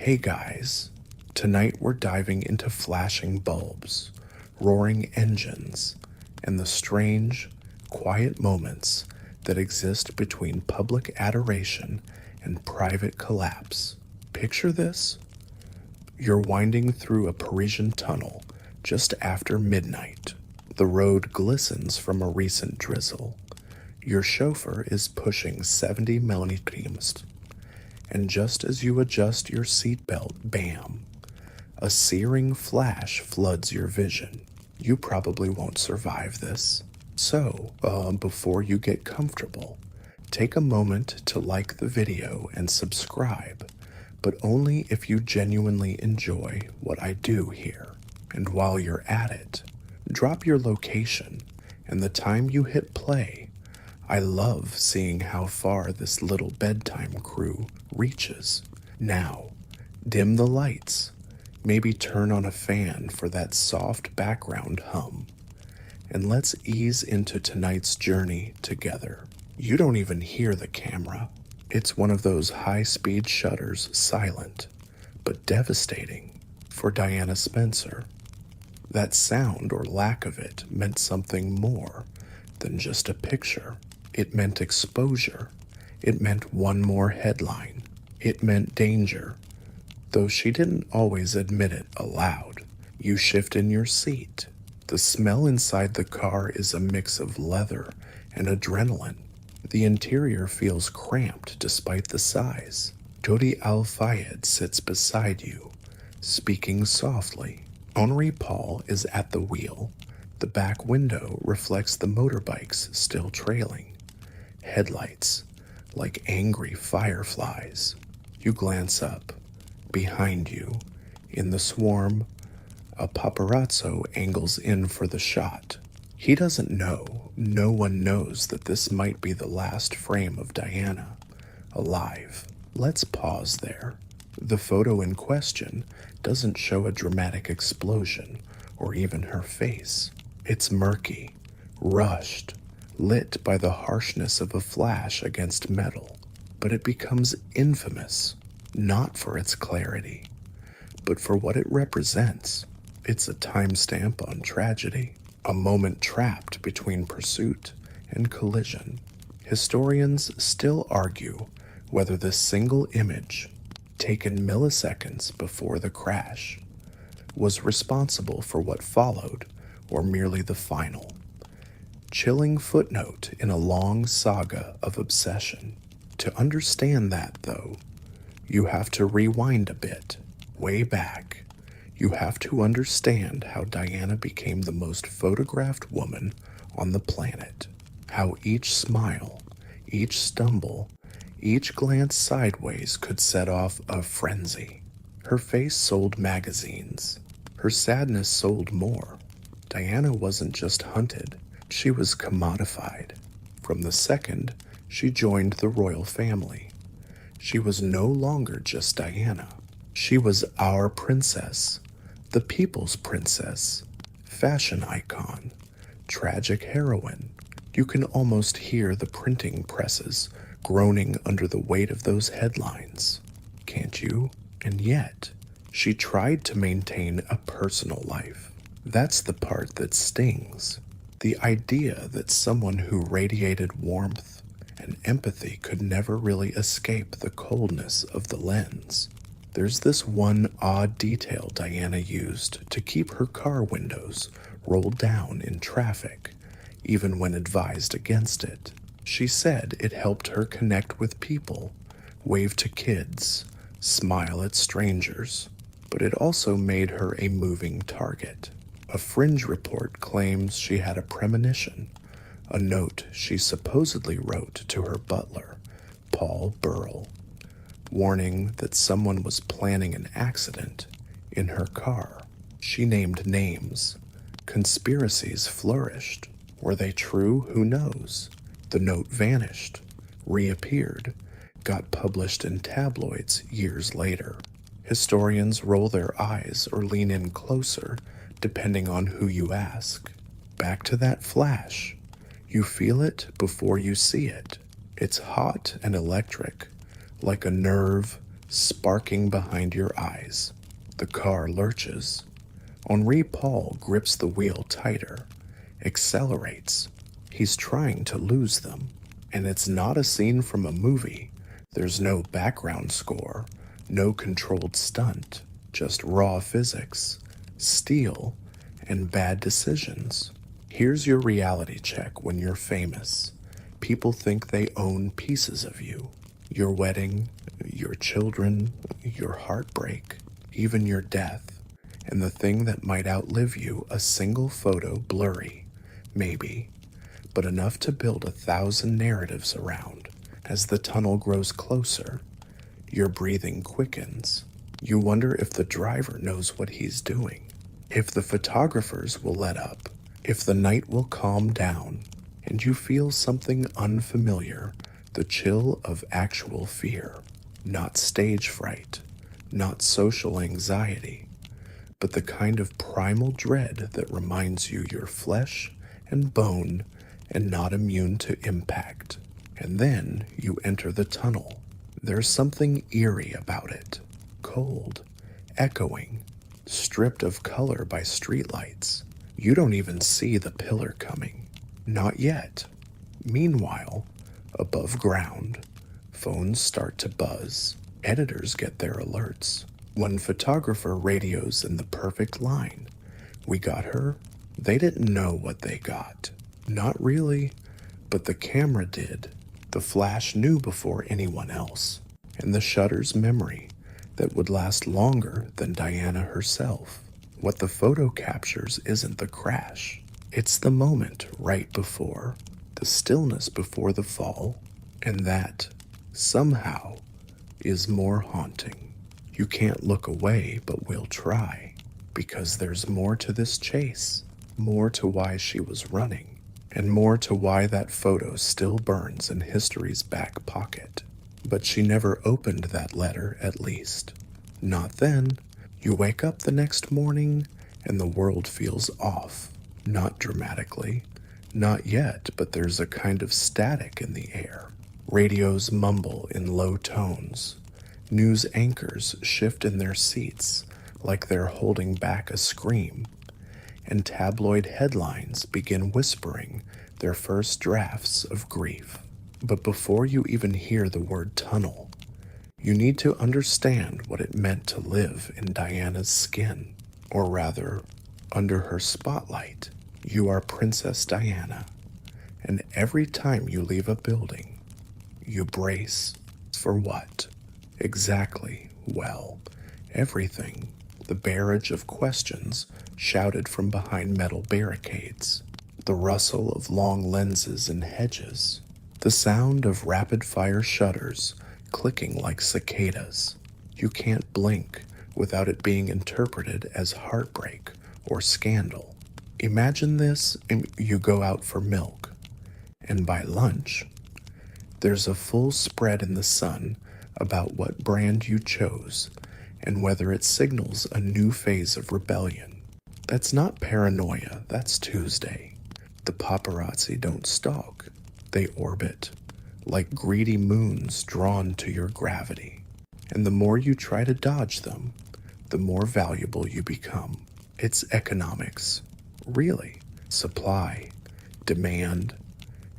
Hey guys, tonight we're diving into flashing bulbs, roaring engines, and the strange, quiet moments that exist between public adoration and private collapse. Picture this. You're winding through a Parisian tunnel just after midnight. The road glistens from a recent drizzle. Your chauffeur is pushing 70 millimeters, and just as you adjust your seatbelt, bam, a searing flash floods your vision. You probably won't survive this. So, before you get comfortable, take a moment to like the video and subscribe, but only if you genuinely enjoy what I do here. And while you're at it, drop your location and the time you hit play. I love seeing how far this little bedtime crew reaches. Now, dim the lights. Maybe turn on a fan for that soft background hum. And let's ease into tonight's journey together. You don't even hear the camera. It's one of those high-speed shutters, silent, but devastating for Diana Spencer. That sound, or lack of it, meant something more than just a picture. It meant exposure. It meant one more headline. It meant danger, though she didn't always admit it aloud. You shift in your seat. The smell inside the car is a mix of leather and adrenaline. The interior feels cramped despite the size. Jodi Al-Fayed sits beside you, speaking softly. Henri Paul is at the wheel. The back window reflects the motorbikes still trailing. Headlights, like angry fireflies. You glance up. Behind you, in the swarm, a paparazzo angles in for the shot. He doesn't know, no one knows that this might be the last frame of Diana, alive. Let's pause there. The photo in question doesn't show a dramatic explosion or even her face. It's murky, rushed, lit by the harshness of a flash against metal. But it becomes infamous, not for its clarity, but for what it represents. It's a timestamp on tragedy, a moment trapped between pursuit and collision. Historians still argue whether this single image, taken milliseconds before the crash, was responsible for what followed or merely the final, chilling footnote in a long saga of obsession. To understand that, though, you have to rewind a bit, way back. You have to understand how Diana became the most photographed woman on the planet, how each smile, each stumble, each glance sideways could set off a frenzy. Her face sold magazines. Her sadness sold more. Diana wasn't just hunted, she was commodified. From the second she joined the royal family, she was no longer just Diana. She was our princess, the people's princess, fashion icon, tragic heroine. You can almost hear the printing presses groaning under the weight of those headlines, can't you? And yet, she tried to maintain a personal life. That's the part that stings. The idea that someone who radiated warmth and empathy could never really escape the coldness of the lens. There's this one odd detail Diana used to keep her car windows rolled down in traffic, even when advised against it. She said it helped her connect with people, wave to kids, smile at strangers, but it also made her a moving target. A fringe report claims she had a premonition, a note she supposedly wrote to her butler, Paul Burrell, warning that someone was planning an accident in her car. She named names. Conspiracies flourished. Were they true? Who knows? The note vanished, reappeared, got published in tabloids years later. Historians roll their eyes or lean in closer, depending on who you ask. Back to that flash. You feel it before you see it. It's hot and electric, like a nerve sparking behind your eyes. The car lurches. Henri Paul grips the wheel tighter, accelerates. He's trying to lose them. And it's not a scene from a movie. There's no background score, no controlled stunt, just raw physics, steel, and bad decisions. Here's your reality check when you're famous. People think they own pieces of you. Your wedding, your children, your heartbreak, even your death. And the thing that might outlive you, a single photo, blurry, maybe, but enough to build 1,000 narratives around. As the tunnel grows closer, your breathing quickens. You wonder if the driver knows what he's doing, if the photographers will let up, if the night will calm down, and you feel something unfamiliar, the chill of actual fear, not stage fright, not social anxiety, but the kind of primal dread that reminds you you're flesh and bone and not immune to impact. And then you enter the tunnel. There's something eerie about it. Cold, echoing, stripped of color by streetlights. You don't even see the pillar coming. Not yet. Meanwhile, above ground, phones start to buzz. Editors get their alerts. One photographer radios in the perfect line. We got her. They didn't know what they got. Not really, but the camera did. The flash knew before anyone else, and the shutter's memory that would last longer than Diana herself. What the photo captures isn't the crash. It's the moment right before, the stillness before the fall, and that, somehow, is more haunting. You can't look away, but we'll try, because there's more to this chase, more to why she was running, and more to why that photo still burns in history's back pocket. But she never opened that letter, at least. Not then. You wake up the next morning, and the world feels off. Not dramatically. Not yet, but there's a kind of static in the air. Radios mumble in low tones. News anchors shift in their seats, like they're holding back a scream. And tabloid headlines begin whispering their first drafts of grief. But before you even hear the word tunnel, you need to understand what it meant to live in Diana's skin, or rather, under her spotlight. You are Princess Diana, and every time you leave a building, you brace for what? Exactly, well, everything. The barrage of questions shouted from behind metal barricades, the rustle of long lenses and hedges, the sound of rapid-fire shutters clicking like cicadas. You can't blink without it being interpreted as heartbreak or scandal. Imagine this, and you go out for milk, and by lunch, there's a full spread in the sun about what brand you chose and whether it signals a new phase of rebellion. That's not paranoia, that's Tuesday. The paparazzi don't stalk, they orbit, like greedy moons drawn to your gravity. And the more you try to dodge them, the more valuable you become. It's economics, really. Supply, demand,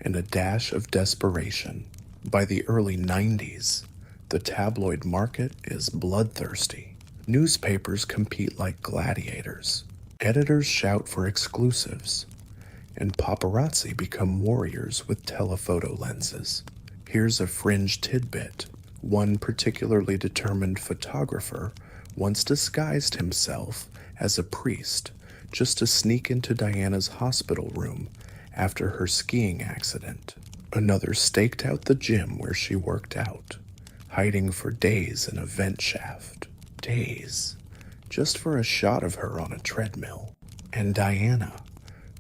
and a dash of desperation. By the early 90s, the tabloid market is bloodthirsty. Newspapers compete like gladiators. Editors shout for exclusives. And paparazzi become warriors with telephoto lenses. Here's a fringe tidbit. One particularly determined photographer once disguised himself as a priest just to sneak into Diana's hospital room after her skiing accident. Another staked out the gym where she worked out, hiding for days in a vent shaft. Days. Just for a shot of her on a treadmill. And Diana,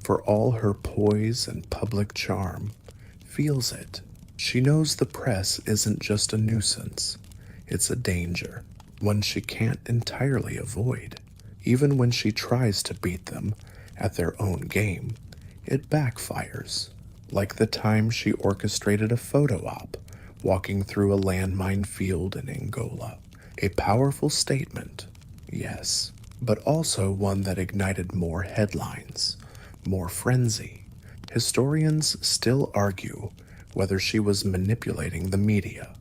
for all her poise and public charm, feels it. She knows the press isn't just a nuisance. It's a danger, one she can't entirely avoid. Even when she tries to beat them at their own game, it backfires. Like the time she orchestrated a photo op walking through a landmine field in Angola. A powerful statement, yes, but also one that ignited more headlines, more frenzy. Historians still argue whether she was manipulating the media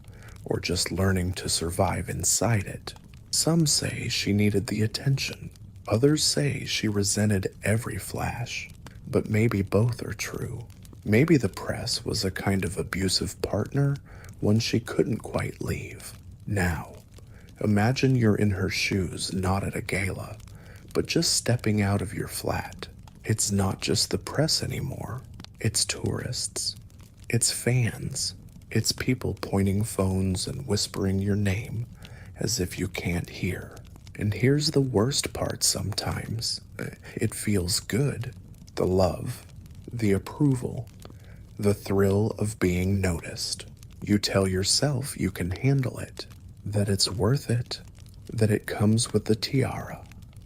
or just learning to survive inside it. Some say she needed the attention. Others say she resented every flash. But maybe both are true. Maybe the press was a kind of abusive partner, one she couldn't quite leave. Now, imagine you're in her shoes, not at a gala, but just stepping out of your flat. It's not just the press anymore. It's tourists. It's fans. It's people pointing phones and whispering your name as if you can't hear. And here's the worst part sometimes. It feels good. The love, the approval, the thrill of being noticed. You tell yourself you can handle it, that it's worth it, that it comes with the tiara.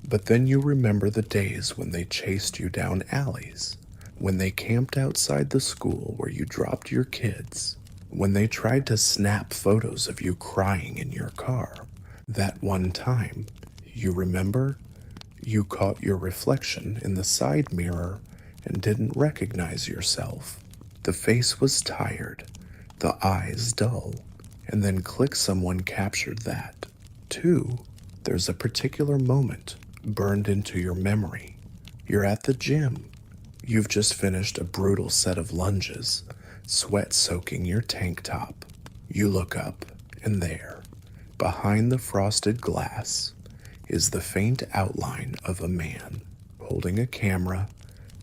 But then you remember the days when they chased you down alleys, when they camped outside the school where you dropped your kids, when they tried to snap photos of you crying in your car. That one time, you remember? You caught your reflection in the side mirror and didn't recognize yourself. The face was tired, the eyes dull, and then click, someone captured that. Two, there's a particular moment burned into your memory. You're at the gym. You've just finished a brutal set of lunges, sweat soaking your tank top. You look up, and there, behind the frosted glass, is the faint outline of a man holding a camera.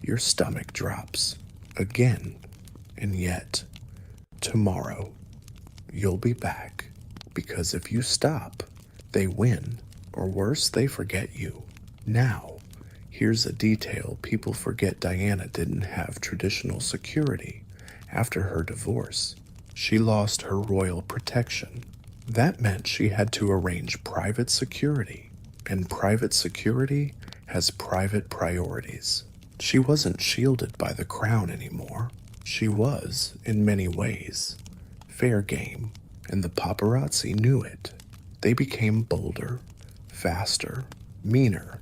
Your stomach drops again, and yet, tomorrow, you'll be back, because if you stop, they win, or worse, they forget you. Now, here's a detail people forget: Diana didn't have traditional security after her divorce. She lost her royal protection. That meant she had to arrange private security. And private security has private priorities. She wasn't shielded by the crown anymore. She was, in many ways, fair game, and the paparazzi knew it. They became bolder, faster, meaner.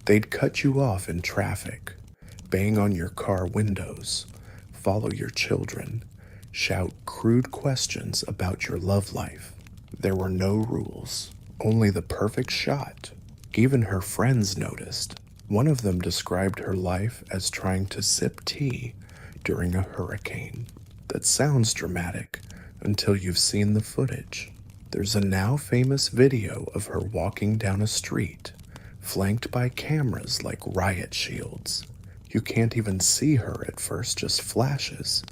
They'd cut you off in traffic, bang on your car windows, follow your children, shout crude questions about your love life. There were no rules, only the perfect shot. Even her friends noticed. One of them described her life as trying to sip tea during a hurricane. That sounds dramatic until you've seen the footage. There's a now famous video of her walking down a street, flanked by cameras like riot shields. You can't even see her at first, just flashes,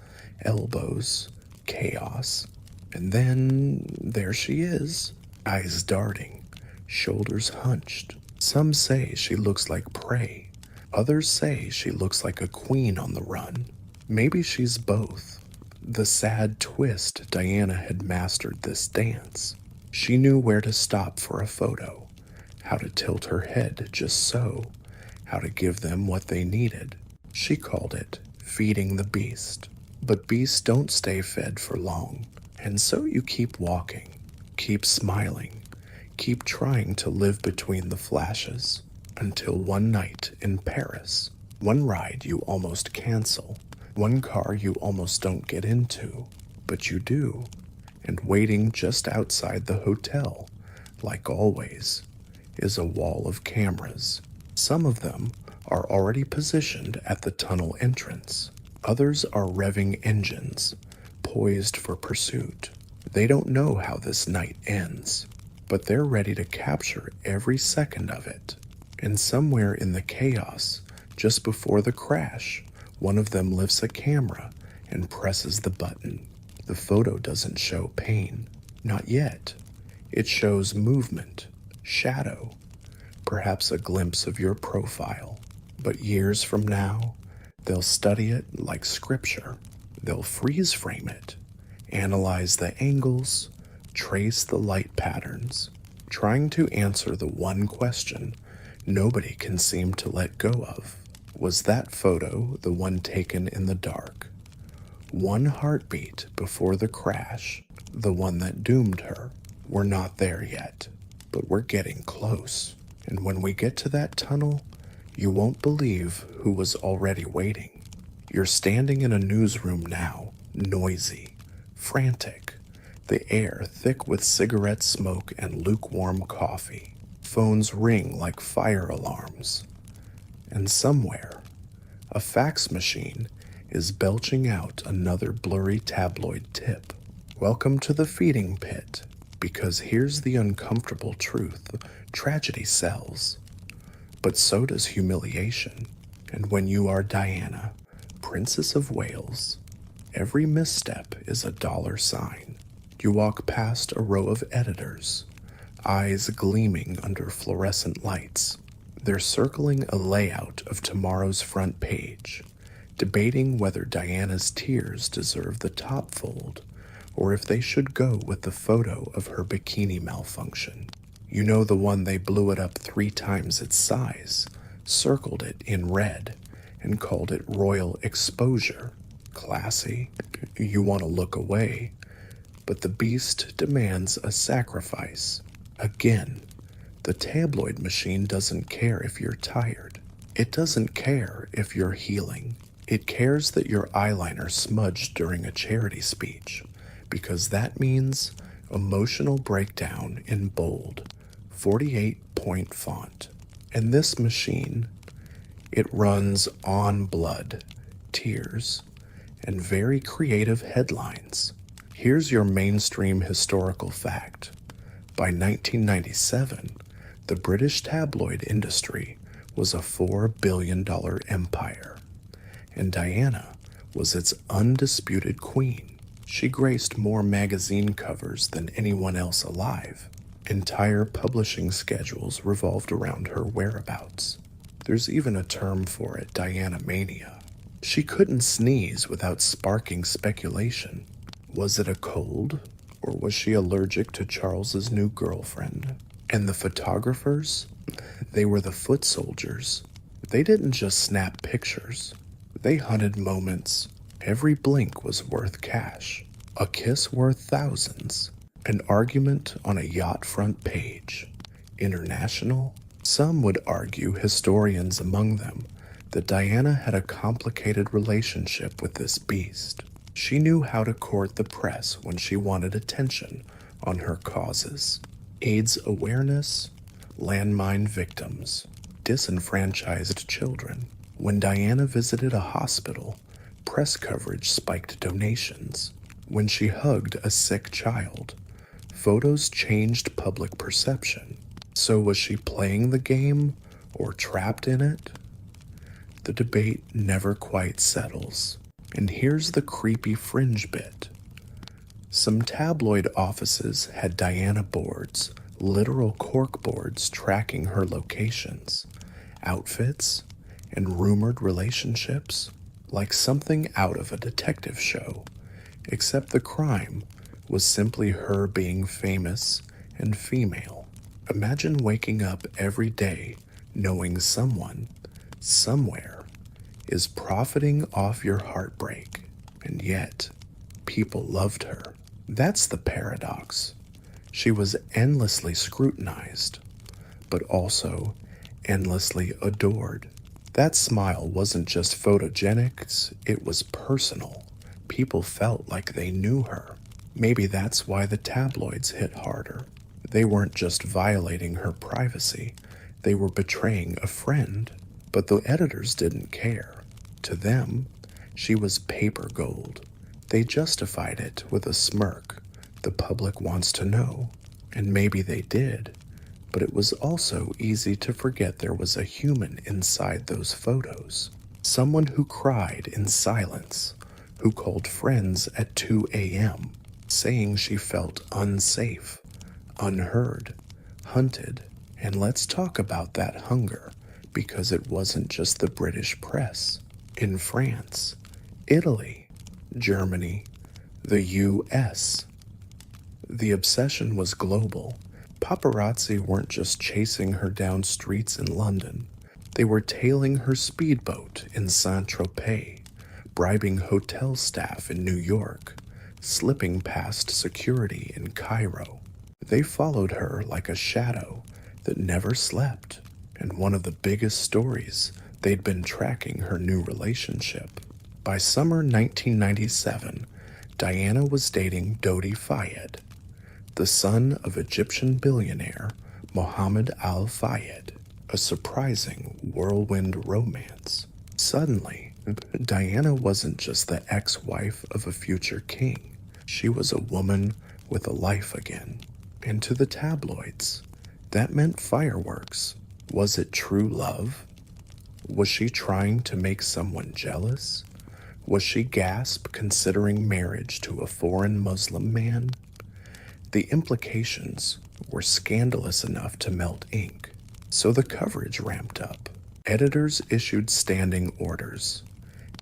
elbows, chaos. And then there she is, eyes darting, shoulders hunched. Some say she looks like prey. Others say she looks like a queen on the run. Maybe she's both. The sad twist: Diana had mastered this dance. She knew where to stop for a photo, how to tilt her head just so, how to give them what they needed. She called it feeding the beast. But beasts don't stay fed for long. And so you keep walking, keep smiling, keep trying to live between the flashes, until one night in Paris, one ride you almost cancel, one car you almost don't get into, but you do, and waiting just outside the hotel, like always, is a wall of cameras. Some of them are already positioned at the tunnel entrance. Others are revving engines, poised for pursuit. They don't know how this night ends, but they're ready to capture every second of it. And somewhere in the chaos, just before the crash, one of them lifts a camera and presses the button. The photo doesn't show pain, not yet. It shows movement, shadow, perhaps a glimpse of your profile. But years from now, they'll study it like scripture. They'll freeze frame it, analyze the angles, trace the light patterns, trying to answer the one question nobody can seem to let go of. Was that photo the one taken in the dark? One heartbeat before the crash, the one that doomed her? We're not there yet. but we're getting close. And when we get to that tunnel, you won't believe who was already waiting. You're standing in a newsroom now, noisy, frantic, the air thick with cigarette smoke and lukewarm coffee. Phones ring like fire alarms. And somewhere, a fax machine is belching out another blurry tabloid tip. Welcome to the feeding pit, because here's the uncomfortable truth: tragedy sells. But so does humiliation. And when you are Diana, Princess of Wales, every misstep is a dollar sign. You walk past a row of editors, eyes gleaming under fluorescent lights. They're circling a layout of tomorrow's front page, debating whether Diana's tears deserve the top fold or if they should go with the photo of her bikini malfunction. You know, the one they blew it up 3 times its size, circled it in red, and called it royal exposure. Classy. You want to look away, but the beast demands a sacrifice. Again, the tabloid machine doesn't care if you're tired. It doesn't care if you're healing. It cares that your eyeliner smudged during a charity speech, because that means emotional breakdown in bold, 48-point font. And this machine, it runs on blood, tears, and very creative headlines. Here's your mainstream historical fact. By 1997, the British tabloid industry was a $4 billion empire, and Diana was its undisputed queen. She graced more magazine covers than anyone else alive. Entire publishing schedules revolved around her whereabouts. There's even a term for it, Diana mania. She couldn't sneeze without sparking speculation. Was it a cold, or was she allergic to Charles's new girlfriend? And the photographers? They were the foot soldiers. They didn't just snap pictures. They hunted moments. Every blink was worth cash. A kiss worth thousands. An argument on a yacht front page. International? Some would argue, historians among them, that Diana had a complicated relationship with this beast. She knew how to court the press when she wanted attention on her causes. AIDS awareness, landmine victims, disenfranchised children. When Diana visited a hospital, press coverage spiked donations. When she hugged a sick child, photos changed public perception. So was she playing the game or trapped in it? The debate never quite settles. And here's the creepy fringe bit. Some tabloid offices had Diana boards, literal cork boards tracking her locations, outfits, and rumored relationships, like something out of a detective show, except the crime was simply her being famous and female. Imagine waking up every day knowing someone, somewhere, is profiting off your heartbreak, and yet people loved her. That's the paradox. She was endlessly scrutinized, but also endlessly adored. That smile wasn't just photogenic, it was personal. People felt like they knew her. Maybe that's why the tabloids hit harder. They weren't just violating her privacy, they were betraying a friend. But the editors didn't care. To them, she was paper gold. They justified it with a smirk. The public wants to know. And maybe they did. But it was also easy to forget there was a human inside those photos. Someone who cried in silence, who called friends at 2 a.m., saying she felt unsafe, unheard, hunted. And let's talk about that hunger, because it wasn't just the British press. In France, Italy, Germany, the US, the obsession was global. Paparazzi weren't just chasing her down streets in London. They were tailing her speedboat in Saint-Tropez, bribing hotel staff in New York, slipping past security in Cairo. They followed her like a shadow that never slept, and one of the biggest stories, they'd been tracking her new relationship. By summer 1997, Diana was dating Dodi Fayed, the son of Egyptian billionaire Mohammed Al Fayed, a surprising whirlwind romance. Suddenly, Diana wasn't just the ex-wife of a future king. She was a woman with a life again. And to the tabloids, that meant fireworks. Was it true love? Was she trying to make someone jealous? Was she gasp considering marriage to a foreign Muslim man? The implications were scandalous enough to melt ink, so the coverage ramped up. Editors issued standing orders.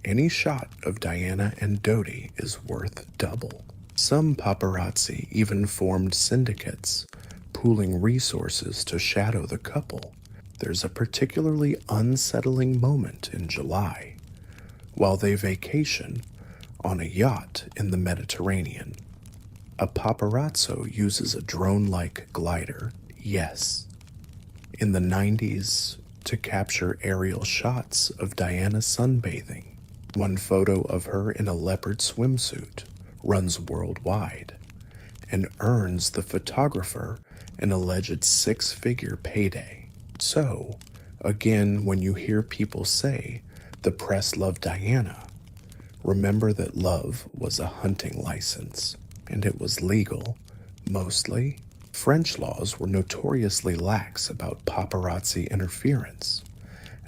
Any shot of Diana and Dodi is worth double. Some paparazzi even formed syndicates, pooling resources to shadow the couple. There's a particularly unsettling moment in July, while they vacation on a yacht in the Mediterranean. A paparazzo uses a drone-like glider, yes, in the 90s to capture aerial shots of Diana sunbathing. One photo of her in a leopard swimsuit runs worldwide and earns the photographer an alleged six-figure payday. So, again, when you hear people say the press loved Diana, remember that love was a hunting license, and it was legal, mostly. French laws were notoriously lax about paparazzi interference,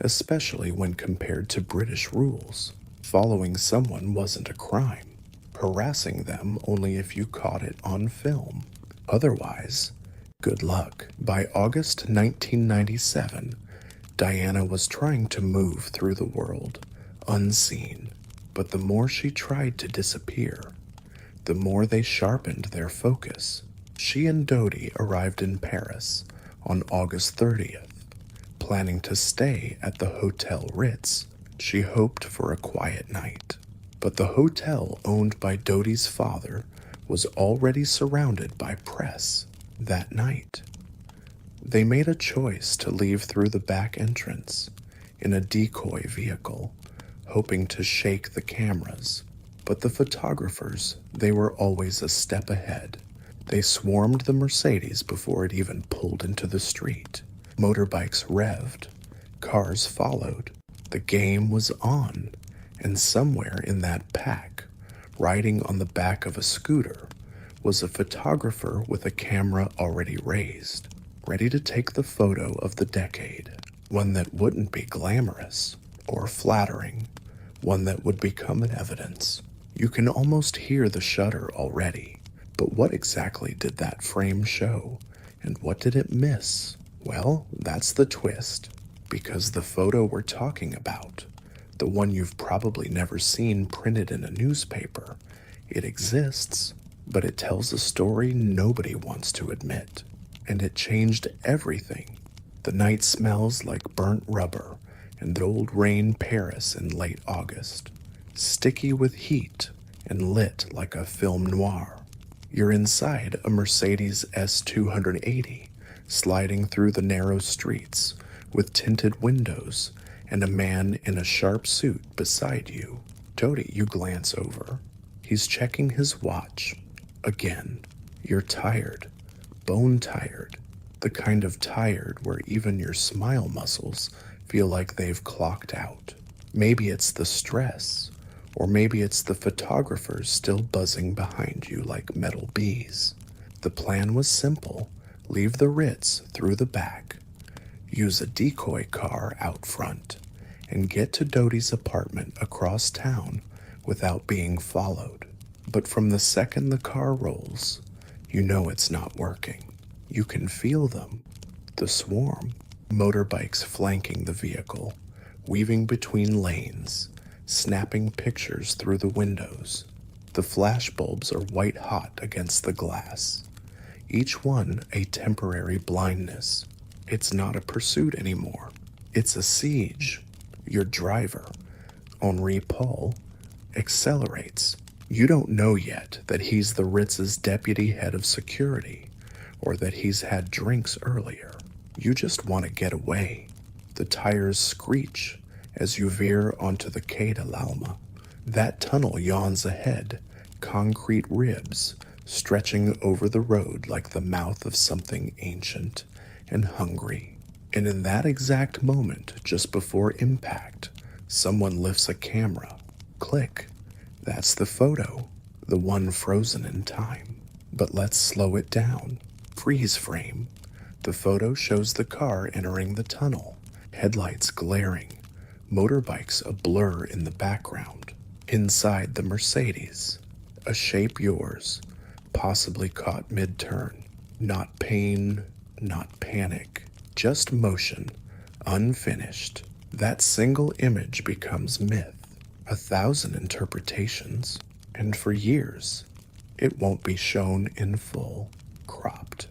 especially when compared to British rules. Following someone wasn't a crime, harassing them only if you caught it on film. Otherwise, good luck. By August 1997, Diana was trying to move through the world, unseen, but the more she tried to disappear, the more they sharpened their focus. She and Dodi arrived in Paris on August 30th, planning to stay at the Hotel Ritz. She hoped for a quiet night, but the hotel owned by Dodi's father was already surrounded by press that night. They made a choice to leave through the back entrance in a decoy vehicle, hoping to shake the cameras. But the photographers, they were always a step ahead. They swarmed the Mercedes before it even pulled into the street. Motorbikes revved, cars followed. The game was on, and somewhere in that pack, riding on the back of a scooter, was a photographer with a camera already raised, ready to take the photo of the decade. One that wouldn't be glamorous or flattering, one that would become an evidence. You can almost hear the shudder already. But what exactly did that frame show, and what did it miss? Well, that's the twist, because the photo we're talking about, the one you've probably never seen printed in a newspaper, it exists, but it tells a story nobody wants to admit, and it changed everything. The night smells like burnt rubber and old rain Paris in late August, sticky with heat and lit like a film noir. You're inside a Mercedes S280, sliding through the narrow streets with tinted windows and a man in a sharp suit beside you. Dodi, you glance over. He's checking his watch. Again, you're tired, bone tired, the kind of tired where even your smile muscles feel like they've clocked out. Maybe it's the stress, or maybe it's the photographers still buzzing behind you like metal bees. The plan was simple. Leave the Ritz through the back, use a decoy car out front, and get to Dodi's apartment across town without being followed. But from the second the car rolls, you know it's not working. You can feel them, the swarm, motorbikes flanking the vehicle, weaving between lanes, snapping pictures through the windows. The flashbulbs are white hot against the glass, each one a temporary blindness. It's not a pursuit anymore. It's a siege. Your driver, Henri Paul, accelerates. You don't know yet that he's the Ritz's deputy head of security, or that he's had drinks earlier. You just want to get away. The tires screech as you veer onto the Quai de l'Alma. That tunnel yawns ahead, concrete ribs stretching over the road like the mouth of something ancient and hungry. And in that exact moment, just before impact, someone lifts a camera. Click. That's the photo, the one frozen in time. But let's slow it down. Freeze frame. The photo shows the car entering the tunnel, headlights glaring, motorbikes a blur in the background. Inside the Mercedes, a shape yours, possibly caught mid-turn. Not pain, not panic, just motion, unfinished. That single image becomes myth, 1,000 interpretations, and for years, it won't be shown in full, cropped,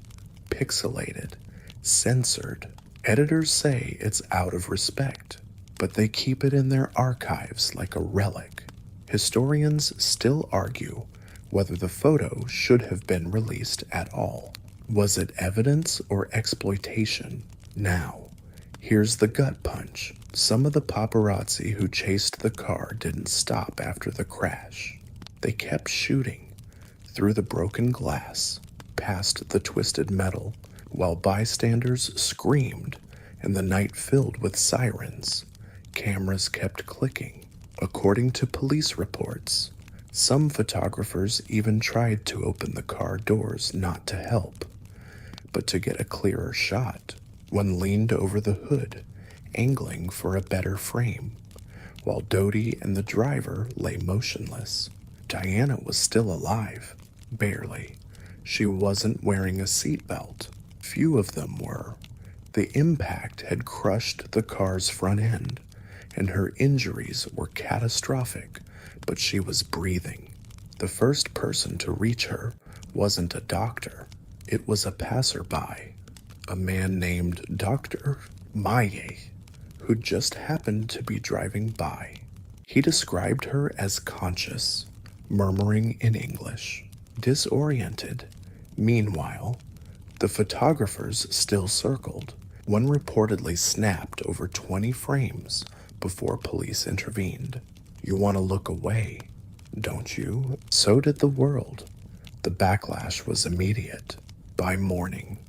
pixelated, censored. Editors say it's out of respect, but they keep it in their archives like a relic. Historians still argue whether the photo should have been released at all. Was it evidence or exploitation? Now, here's the gut punch. Some of the paparazzi who chased the car didn't stop after the crash. They kept shooting through the broken glass, past the twisted metal, while bystanders screamed and the night filled with sirens. Cameras kept clicking. According to police reports, some photographers even tried to open the car doors not to help, but to get a clearer shot. One leaned over the hood, angling for a better frame, while Dodie and the driver lay motionless. Diana was still alive, barely. She wasn't wearing a seatbelt. Few of them were. The impact had crushed the car's front end, and her injuries were catastrophic, but she was breathing. The first person to reach her wasn't a doctor. It was a passerby, a man named Dr. Maye, who just happened to be driving by. He described her as conscious, murmuring in English, disoriented. Meanwhile, the photographers still circled. One reportedly snapped over 20 frames before police intervened. You want to look away, don't you? So did the world. The backlash was immediate. By morning,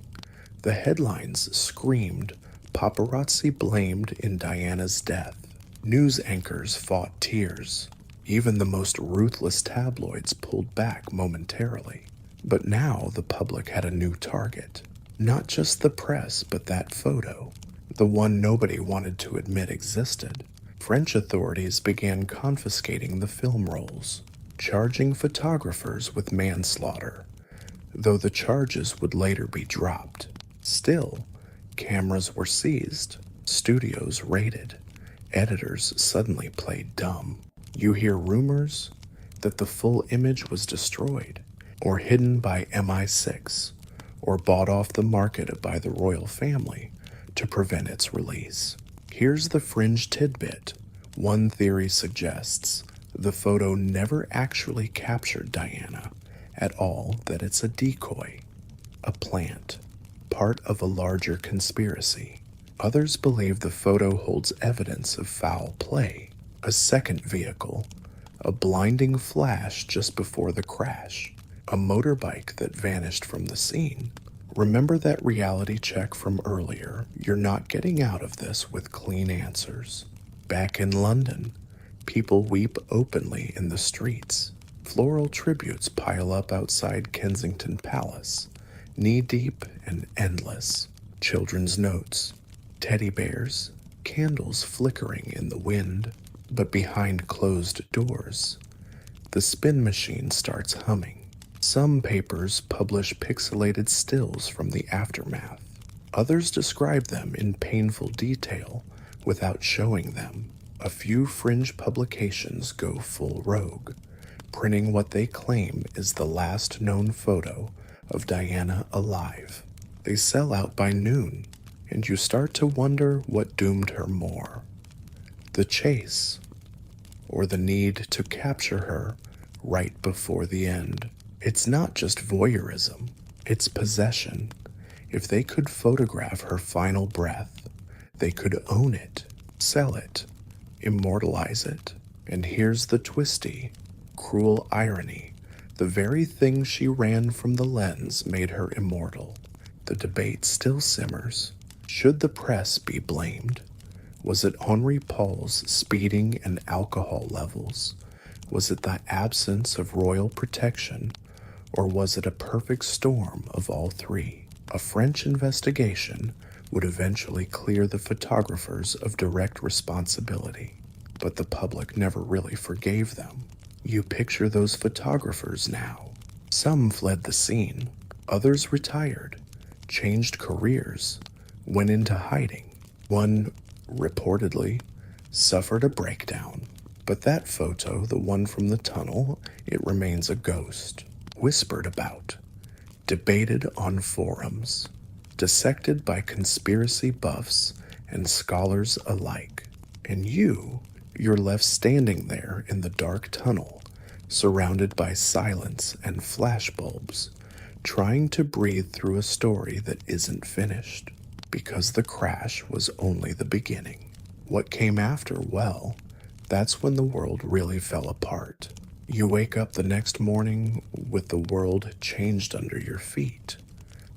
the headlines screamed paparazzi blamed in Diana's death. News anchors fought tears. Even the most ruthless tabloids pulled back momentarily. But now the public had a new target. Not just the press, but that photo, the one nobody wanted to admit existed. French authorities began confiscating the film rolls, charging photographers with manslaughter, though the charges would later be dropped. Still, cameras were seized, studios raided, editors suddenly played dumb. You hear rumors that the full image was destroyed, or hidden by MI6, or bought off the market by the royal family to prevent its release. Here's the fringe tidbit. One theory suggests the photo never actually captured Diana at all, that it's a decoy, a plant, part of a larger conspiracy. Others believe the photo holds evidence of foul play, a second vehicle, a blinding flash just before the crash, a motorbike that vanished from the scene. Remember that reality check from earlier. You're not getting out of this with clean answers. Back in London, people weep openly in the streets. Floral tributes pile up outside Kensington Palace, knee-deep and endless. Children's notes, teddy bears, candles flickering in the wind. But behind closed doors, the spin machine starts humming. Some papers publish pixelated stills from the aftermath. Others describe them in painful detail without showing them. A few fringe publications go full rogue, printing what they claim is the last known photo of Diana alive. They sell out by noon, and you start to wonder what doomed her more: the chase, or the need to capture her right before the end. It's not just voyeurism. Its possession. If they could photograph her final breath, they could own it, sell it, immortalize it. And here's the twisty, cruel irony. The very thing she ran from the lens made her immortal. The debate still simmers. Should the press be blamed? Was it Henri Paul's speeding and alcohol levels? Was it the absence of royal protection? Or was it a perfect storm of all three? A French investigation would eventually clear the photographers of direct responsibility, but the public never really forgave them. You picture those photographers now. Some fled the scene, others retired, changed careers, went into hiding. One, reportedly, suffered a breakdown. But that photo, the one from the tunnel, it remains a ghost. Whispered about, debated on forums, dissected by conspiracy buffs and scholars alike. And you're left standing there in the dark tunnel, surrounded by silence and flashbulbs, trying to breathe through a story that isn't finished, because the crash was only the beginning. What came after, well, that's when the world really fell apart. You wake up the next morning with the world changed under your feet.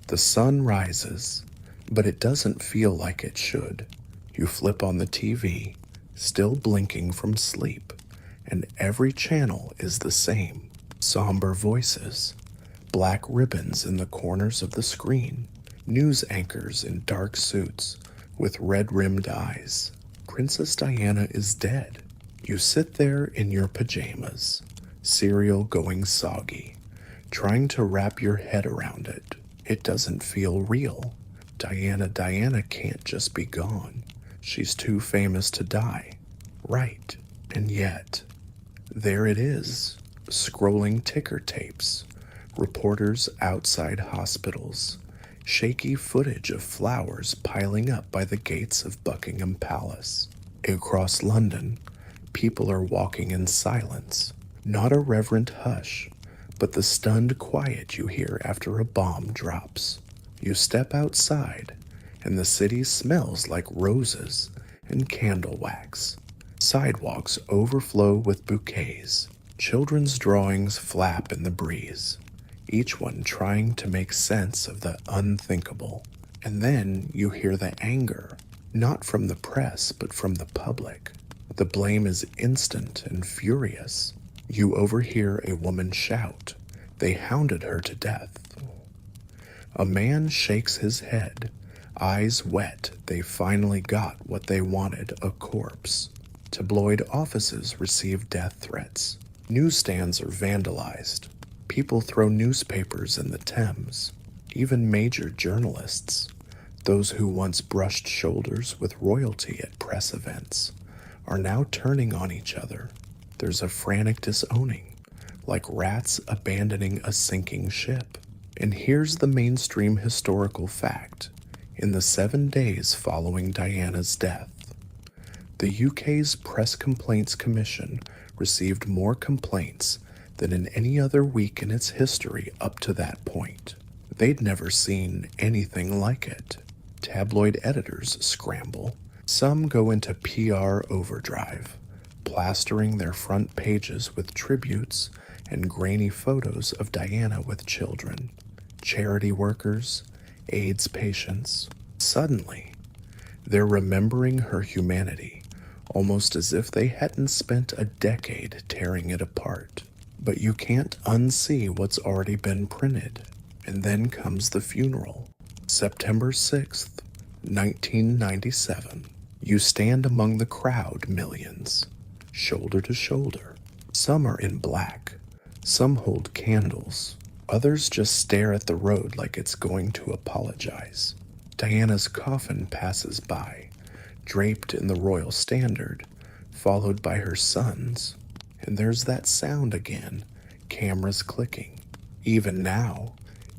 The sun rises, but it doesn't feel like it should. You flip on the TV, still blinking from sleep, and every channel is the same. Somber voices, black ribbons in the corners of the screen, news anchors in dark suits with red-rimmed eyes. Princess Diana is dead. You sit there in your pajamas, cereal going soggy, trying to wrap your head around it. It doesn't feel real. Diana can't just be gone. She's too famous to die. Right. And yet, there it is, scrolling ticker tapes, reporters outside hospitals, shaky footage of flowers piling up by the gates of Buckingham Palace. Across London, people are walking in silence. Not a reverent hush, but the stunned quiet you hear after a bomb drops. You step outside, and the city smells like roses and candle wax. Sidewalks overflow with bouquets. Children's drawings flap in the breeze, each one trying to make sense of the unthinkable. And then you hear the anger, not from the press, but from the public. The blame is instant and furious. You overhear a woman shout, "They hounded her to death." A man shakes his head, eyes wet. They finally got what they wanted, a corpse. Tabloid offices receive death threats. Newsstands are vandalized. People throw newspapers in the Thames. Even major journalists, those who once brushed shoulders with royalty at press events, are now turning on each other. There's a frantic disowning, like rats abandoning a sinking ship. And here's the mainstream historical fact. In the 7 days following Diana's death, the UK's Press Complaints Commission received more complaints than in any other week in its history up to that point. They'd never seen anything like it. Tabloid editors scramble. Some go into PR overdrive, plastering their front pages with tributes and grainy photos of Diana with children, charity workers, AIDS patients. Suddenly, they're remembering her humanity, almost as if they hadn't spent a decade tearing it apart. But you can't unsee what's already been printed. And then comes the funeral. September 6th, 1997. You stand among the crowd, millions, shoulder to shoulder. Some are in black. Some hold candles. Others just stare at the road like it's going to apologize. Diana's coffin passes by, draped in the royal standard, followed by her son's. And there's that sound again, cameras clicking. Even now,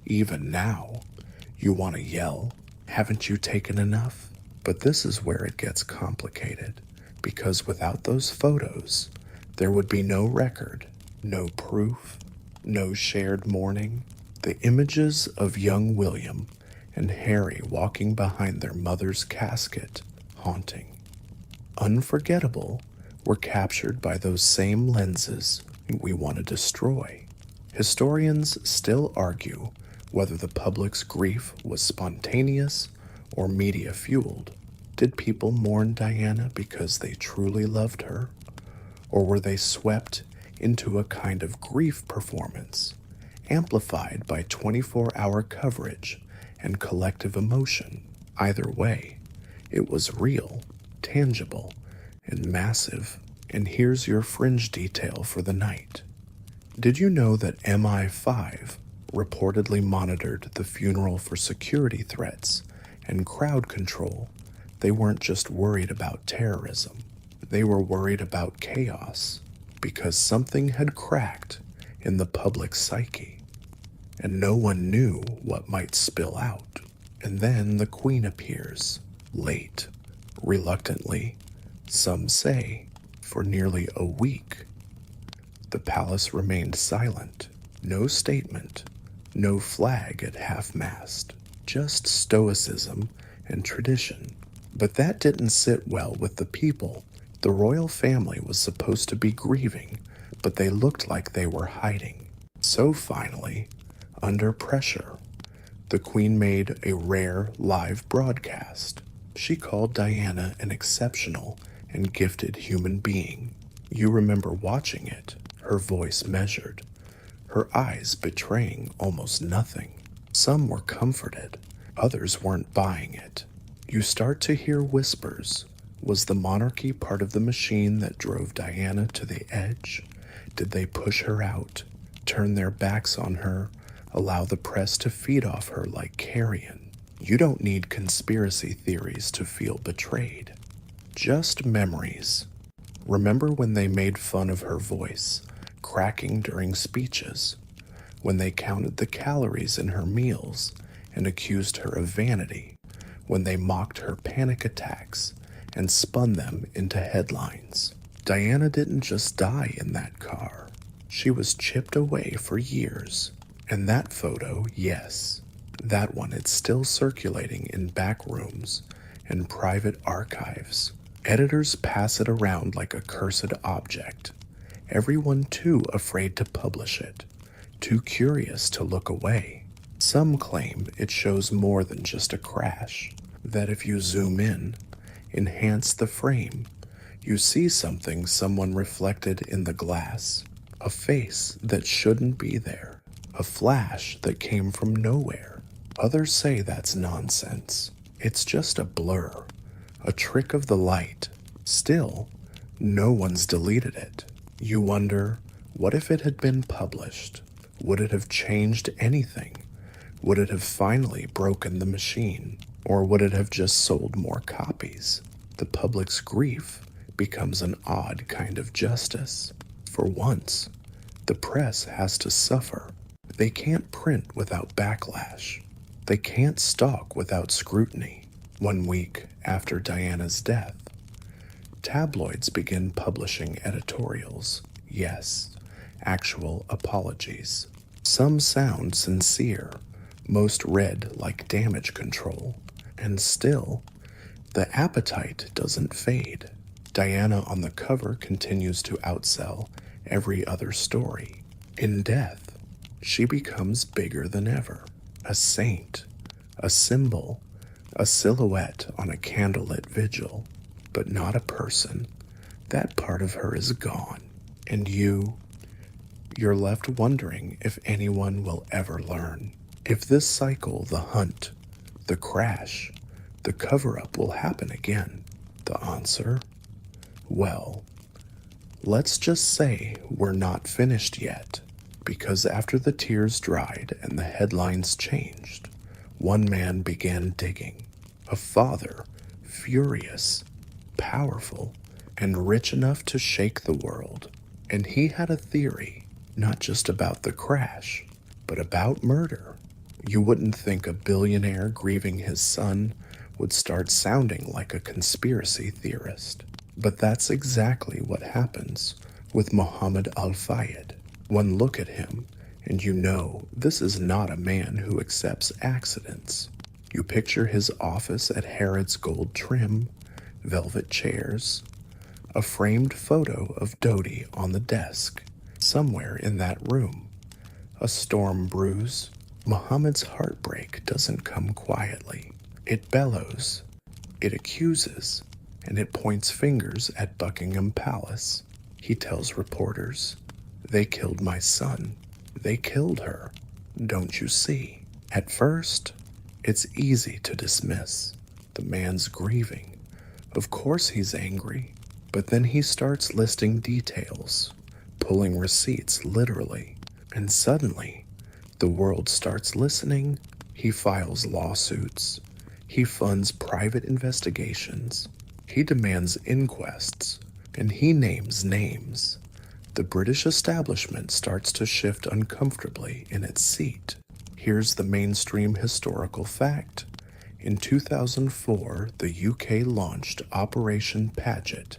you want to yell, "Haven't you taken enough?" But this is where it gets complicated, because without those photos, there would be no record, no proof, no shared mourning. The images of young William and Harry walking behind their mother's casket, haunting, unforgettable, were captured by those same lenses we want to destroy. Historians still argue whether the public's grief was spontaneous or media fueled. Did people mourn Diana because they truly loved her? Or were they swept into a kind of grief performance, amplified by 24-hour coverage and collective emotion? Either way, it was real, tangible, and massive. And here's your fringe detail for the night. Did you know that MI5 reportedly monitored the funeral for security threats and crowd control? They weren't just worried about terrorism. They were worried about chaos because something had cracked in the public psyche, and no one knew what might spill out. And then the Queen appears, late, reluctantly, some say, for nearly a week. The palace remained silent, no statement, no flag at half-mast, just stoicism and tradition. But that didn't sit well with the people. The royal family was supposed to be grieving, but they looked like they were hiding. So finally, under pressure, the Queen made a rare live broadcast. She called Diana an exceptional and gifted human being. You remember watching it, her voice measured, her eyes betraying almost nothing. Some were comforted, others weren't buying it. You start to hear whispers. Was the monarchy part of the machine that drove Diana to the edge? Did they push her out, turn their backs on her, allow the press to feed off her like carrion? You don't need conspiracy theories to feel betrayed. Just memories. Remember when they made fun of her voice, cracking during speeches? When they counted the calories in her meals and accused her of vanity? When they mocked her panic attacks and spun them into headlines? Diana didn't just die in that car. She was chipped away for years. And that photo, yes, that one, it's still circulating in back rooms and private archives. Editors pass it around like a cursed object. Everyone too afraid to publish it, too curious to look away. Some claim it shows more than just a crash, that if you zoom in, enhance the frame, you see something someone reflected in the glass, a face that shouldn't be there, a flash that came from nowhere. Others say that's nonsense. It's just a blur, a trick of the light. Still, no one's deleted it. You wonder, what if it had been published? Would it have changed anything? Would it have finally broken the machine? Or would it have just sold more copies? The public's grief becomes an odd kind of justice. For once, the press has to suffer. They can't print without backlash. They can't stalk without scrutiny. 1 week after Diana's death, tabloids begin publishing editorials. Yes, actual apologies. Some sound sincere, most read like damage control. And still, the appetite doesn't fade. Diana on the cover continues to outsell every other story. In death, she becomes bigger than ever. A saint, a symbol, a silhouette on a candlelit vigil, but not a person. That part of her is gone. And you're left wondering if anyone will ever learn. If this cycle, the hunt, the crash, the cover-up will happen again. The answer? Well, let's just say we're not finished yet, because after the tears dried and the headlines changed, one man began digging. A father, furious, powerful, and rich enough to shake the world. And he had a theory, not just about the crash, but about murder. You wouldn't think a billionaire grieving his son would start sounding like a conspiracy theorist. But that's exactly what happens with Mohammed Al-Fayed. One look at him, And you know this is not a man who accepts accidents. You picture his office at Harrods gold trim, velvet chairs, a framed photo of Dodie on the desk, somewhere in that room. A storm brews. Muhammad's heartbreak doesn't come quietly. It bellows, it accuses, and it points fingers at Buckingham Palace. He tells reporters, "They killed my son. They killed her. Don't you see?" At first, it's easy to dismiss. The man's grieving. Of course he's angry. But then he starts listing details, pulling receipts literally. And suddenly, the world starts listening. He files lawsuits. He funds private investigations. He demands inquests. And he names names. The British establishment starts to shift uncomfortably in its seat. Here's the mainstream historical fact. In 2004, the UK launched Operation Paget,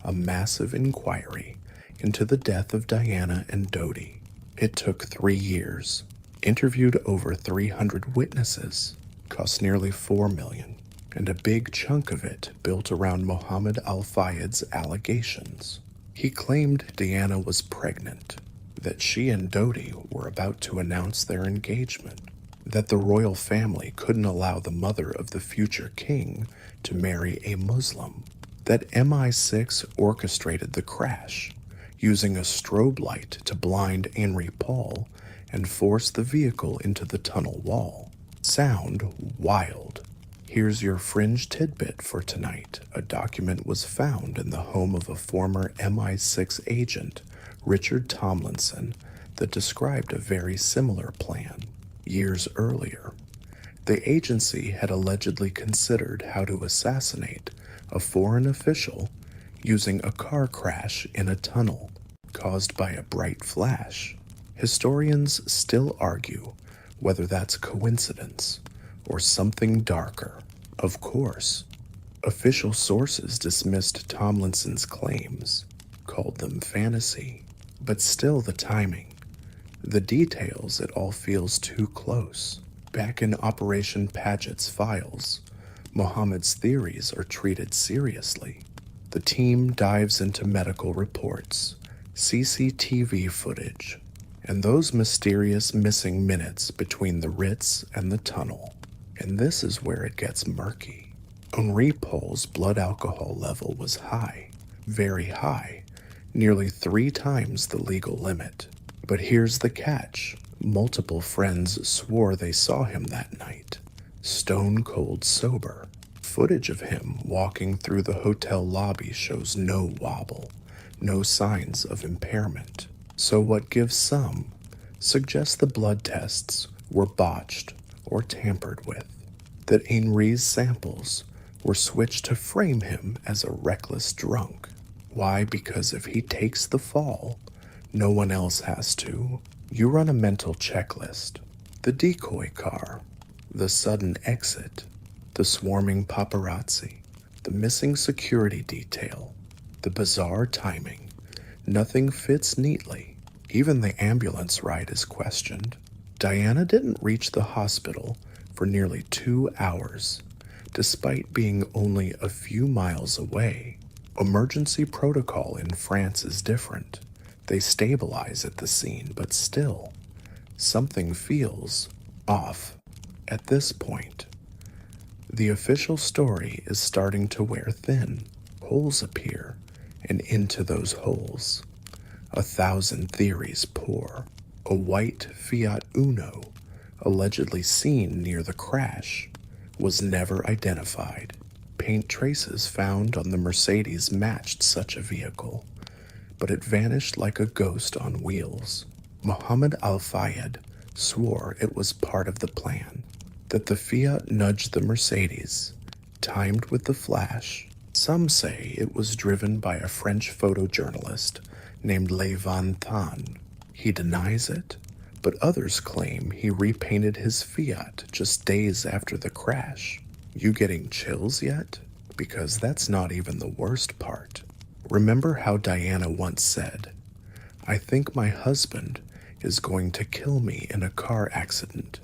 a massive inquiry into the death of Diana and Dodie. It took 3 years, interviewed over 300 witnesses, cost nearly $4 million, and a big chunk of it built around Mohammed Al-Fayed's allegations. He claimed Diana was pregnant, that she and Dodie were about to announce their engagement, that the royal family couldn't allow the mother of the future king to marry a Muslim, that MI6 orchestrated the crash, using a strobe light to blind Henry Paul and force the vehicle into the tunnel wall. Sound wild. Here's your fringe tidbit for tonight. A document was found in the home of a former MI6 agent, Richard Tomlinson, that described a very similar plan. Years earlier, the agency had allegedly considered how to assassinate a foreign official using a car crash in a tunnel caused by a bright flash. Historians still argue whether that's coincidence or something darker. Of course, official sources dismissed Tomlinson's claims, called them fantasy, but still the timing, the details, it all feels too close. Back in Operation Paget's files, Mohammed's theories are treated seriously. The team dives into medical reports, CCTV footage, and those mysterious missing minutes between the Ritz and the tunnel. And this is where it gets murky. Henri Paul's blood alcohol level was high, very high, nearly 3 times the legal limit. But here's the catch. Multiple friends swore they saw him that night, stone cold sober. Footage of him walking through the hotel lobby shows no wobble, no signs of impairment. So what gives some suggests the blood tests were botched or tampered with, that Henri's samples were switched to frame him as a reckless drunk. Why? Because if he takes the fall, no one else has to. You run a mental checklist. The decoy car, the sudden exit, the swarming paparazzi, the missing security detail, the bizarre timing. Nothing fits neatly. Even the ambulance ride is questioned. Diana didn't reach the hospital for nearly 2 hours, despite being only a few miles away. Emergency protocol in France is different. They stabilize at the scene, but still, something feels off at this point. The official story is starting to wear thin. Holes appear, and into those holes, 1,000 theories pour. A white Fiat Uno, allegedly seen near the crash, was never identified. Paint traces found on the Mercedes matched such a vehicle, but it vanished like a ghost on wheels. Mohammed Al-Fayed swore it was part of the plan, that the Fiat nudged the Mercedes, timed with the flash. Some say it was driven by a French photojournalist named Van Than. He denies it, but others claim he repainted his Fiat just days after the crash. You getting chills yet? Because that's not even the worst part. Remember how Diana once said, "I think my husband is going to kill me in a car accident.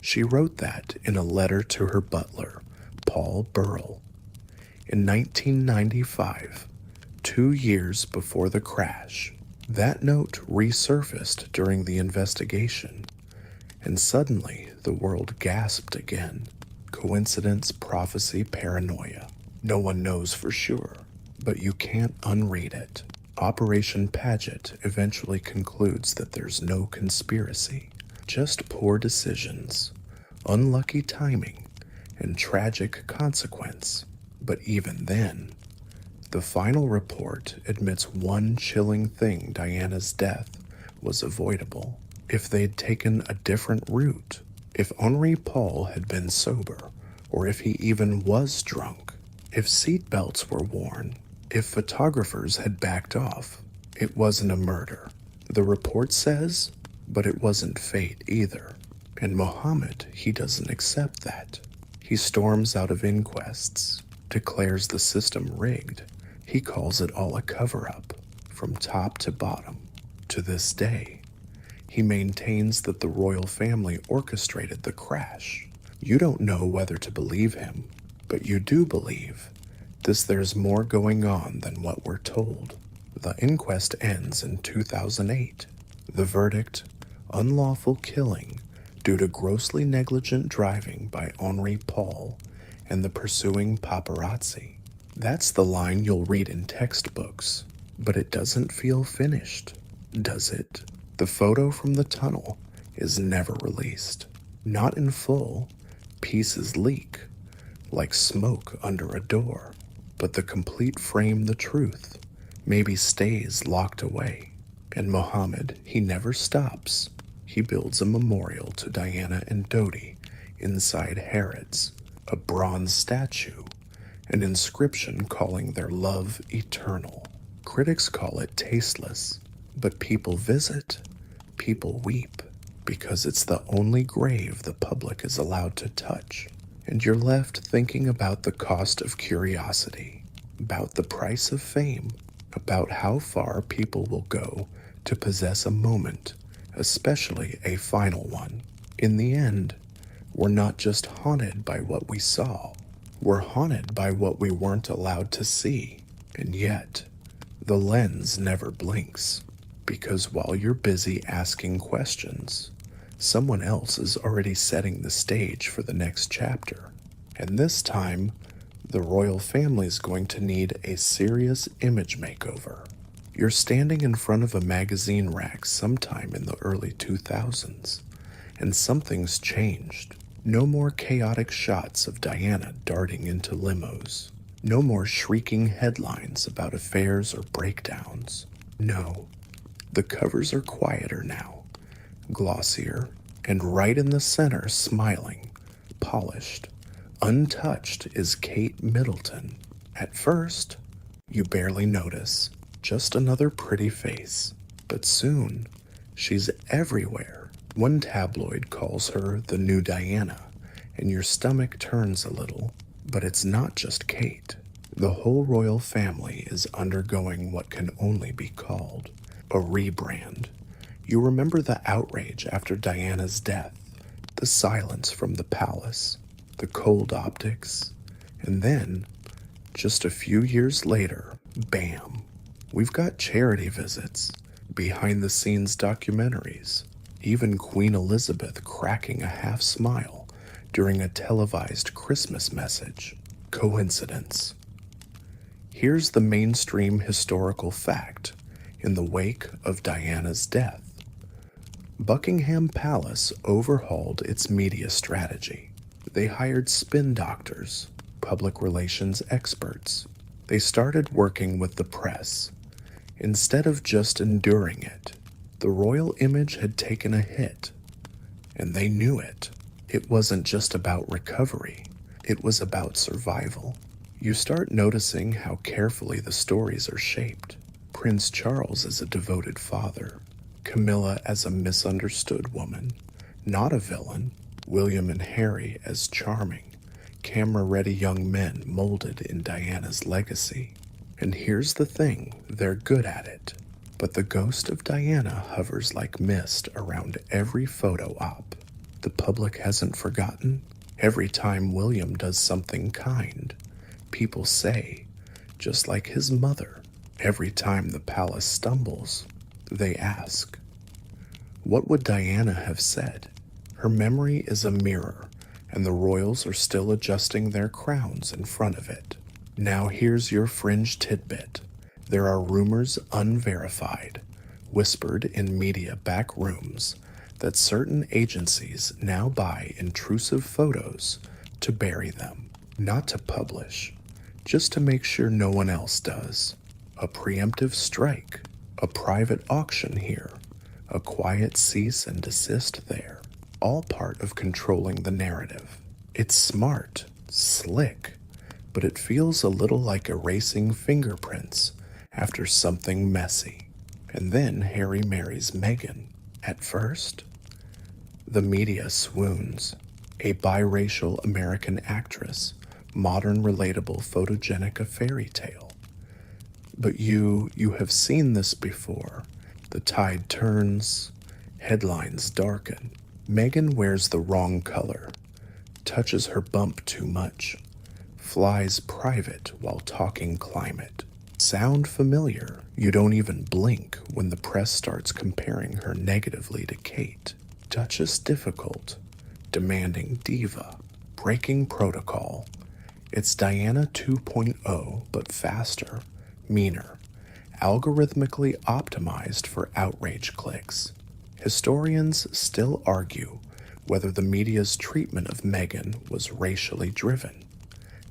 She wrote that in a letter to her butler, Paul Burrell. In 1995, 2 years before the crash, that note resurfaced during the investigation, and suddenly the world gasped again. Coincidence, prophecy, paranoia. No one knows for sure, but you can't unread it. Operation Paget eventually concludes that there's no conspiracy, just poor decisions, unlucky timing, and tragic consequence. But even then, the final report admits one chilling thing: Diana's death was avoidable. If they'd taken a different route, if Henri Paul had been sober, or if he even was drunk, if seatbelts were worn, if photographers had backed off, it wasn't a murder. The report says, but it wasn't fate either. And Mohammed, he doesn't accept that. He storms out of inquests, declares the system rigged. He calls it all a cover-up, from top to bottom. To this day, he maintains that the royal family orchestrated the crash. You don't know whether to believe him, but you do believe there's more going on than what we're told. The inquest ends in 2008. The verdict: unlawful killing due to grossly negligent driving by Henri Paul and the pursuing paparazzi. That's the line you'll read in textbooks, but it doesn't feel finished, does it? The photo from the tunnel is never released. Not in full. Pieces leak, like smoke under a door. But the complete frame, the truth, maybe stays locked away. And Mohammed, he never stops. He builds a memorial to Diana and Dodi inside Harrods, a bronze statue, an inscription calling their love eternal. Critics call it tasteless, but people visit, people weep, because it's the only grave the public is allowed to touch. And you're left thinking about the cost of curiosity, about the price of fame, about how far people will go to possess a moment, especially a final one. In the end, we're not just haunted by what we saw, we're haunted by what we weren't allowed to see. And yet, the lens never blinks, because while you're busy asking questions, someone else is already setting the stage for the next chapter. And this time, the royal family's going to need a serious image makeover. You're standing in front of a magazine rack sometime in the early 2000s, and something's changed. No more chaotic shots of Diana darting into limos. No more shrieking headlines about affairs or breakdowns. No, the covers are quieter now, glossier, and right in the center, smiling, polished, untouched, is Kate Middleton. At first, you barely notice, just another pretty face. But soon, she's everywhere. One tabloid calls her the new Diana, and your stomach turns a little. But it's not just Kate. The whole royal family is undergoing what can only be called a rebrand. You remember the outrage after Diana's death, the silence from the palace, the cold optics, and then, just a few years later, bam, we've got charity visits, behind-the-scenes documentaries, even Queen Elizabeth cracking a half smile during a televised Christmas message. Coincidence? Here's the mainstream historical fact in the wake of Diana's death. Buckingham Palace overhauled its media strategy. They hired spin doctors, public relations experts. They started working with the press. Instead of just enduring it, the royal image had taken a hit, and they knew it. It wasn't just about recovery, it was about survival. You start noticing how carefully the stories are shaped. Prince Charles as a devoted father, Camilla as a misunderstood woman, not a villain, William and Harry as charming, camera-ready young men molded in Diana's legacy. And here's the thing, they're good at it. But the ghost of Diana hovers like mist around every photo op. The public hasn't forgotten. Every time William does something kind, people say, just like his mother, every time the palace stumbles, they ask, what would Diana have said? Her memory is a mirror, and the royals are still adjusting their crowns in front of it. Now here's your fringe tidbit. There are rumors unverified, whispered in media back rooms, that certain agencies now buy intrusive photos to bury them, not to publish, just to make sure no one else does. A preemptive strike, a private auction here, a quiet cease and desist there, all part of controlling the narrative. It's smart, slick, but it feels a little like erasing fingerprints after something messy. And then Harry marries Meghan. At first, the media swoons. A biracial American actress, modern, relatable, photogenic, a fairy tale. But you have seen this before. The tide turns, headlines darken. Meghan wears the wrong color, touches her bump too much, flies private while talking climate. Sound familiar? You don't even blink when the press starts comparing her negatively to Kate. Duchess difficult, demanding diva, breaking protocol. It's Diana 2.0, but faster, meaner, algorithmically optimized for outrage clicks. Historians still argue whether the media's treatment of Meghan was racially driven,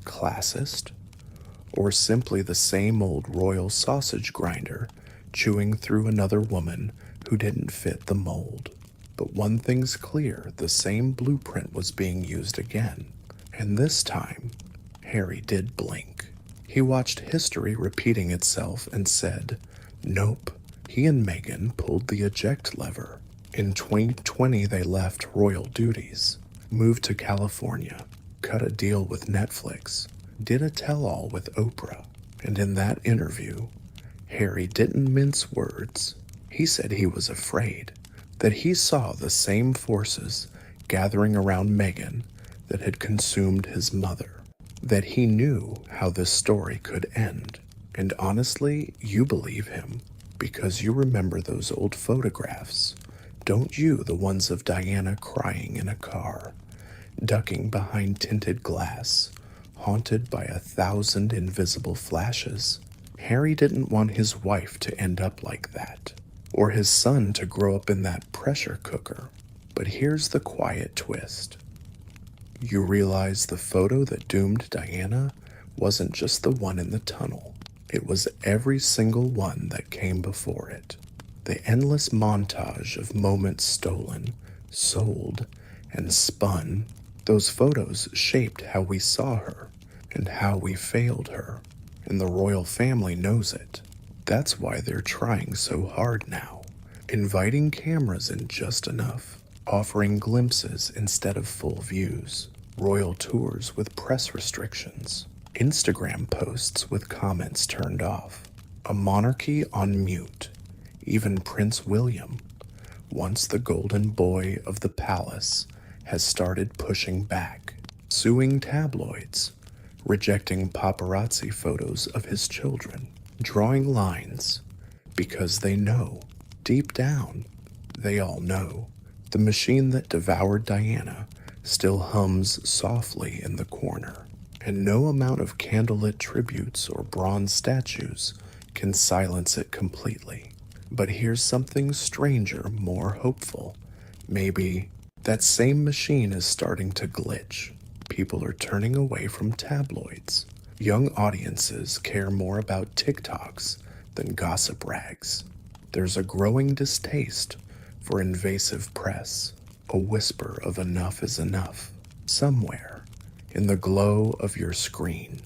classist, or simply the same old royal sausage grinder chewing through another woman who didn't fit the mold. But one thing's clear, the same blueprint was being used again. And this time, Harry did blink. He watched history repeating itself and said, nope. He and Meghan pulled the eject lever. In 2020, they left royal duties, moved to California, cut a deal with Netflix, did a tell-all with Oprah. And in that interview, Harry didn't mince words. He said he was afraid, that he saw the same forces gathering around Meghan that had consumed his mother, that he knew how this story could end. And honestly, you believe him, because you remember those old photographs, don't you? The ones of Diana crying in a car, ducking behind tinted glass, haunted by 1,000 invisible flashes. Harry didn't want his wife to end up like that, or his son to grow up in that pressure cooker. But here's the quiet twist. You realize the photo that doomed Diana wasn't just the one in the tunnel. It was every single one that came before it. The endless montage of moments stolen, sold, and spun. Those photos shaped how we saw her and how we failed her. And the royal family knows it. That's why they're trying so hard now. Inviting cameras in just enough, offering glimpses instead of full views, royal tours with press restrictions, Instagram posts with comments turned off, a monarchy on mute. Even Prince William, once the golden boy of the palace, has started pushing back, suing tabloids, rejecting paparazzi photos of his children, drawing lines, because they know, deep down, they all know, the machine that devoured Diana still hums softly in the corner, and no amount of candlelit tributes or bronze statues can silence it completely. But here's something stranger, more hopeful. Maybe that same machine is starting to glitch. People are turning away from tabloids. Young audiences care more about TikToks than gossip rags. There's a growing distaste for invasive press, a whisper of enough is enough, somewhere in the glow of your screen.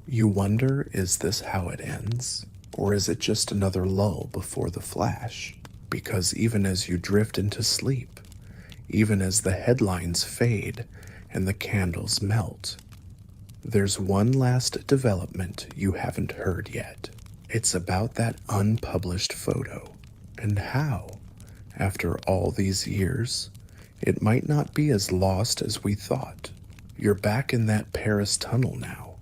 You wonder, is this how it ends? Or is it just another lull before the flash? Because even as you drift into sleep, even as the headlines fade and the candles melt, there's one last development you haven't heard yet. It's about that unpublished photo and how, after all these years, it might not be as lost as we thought. You're back in that Paris tunnel now,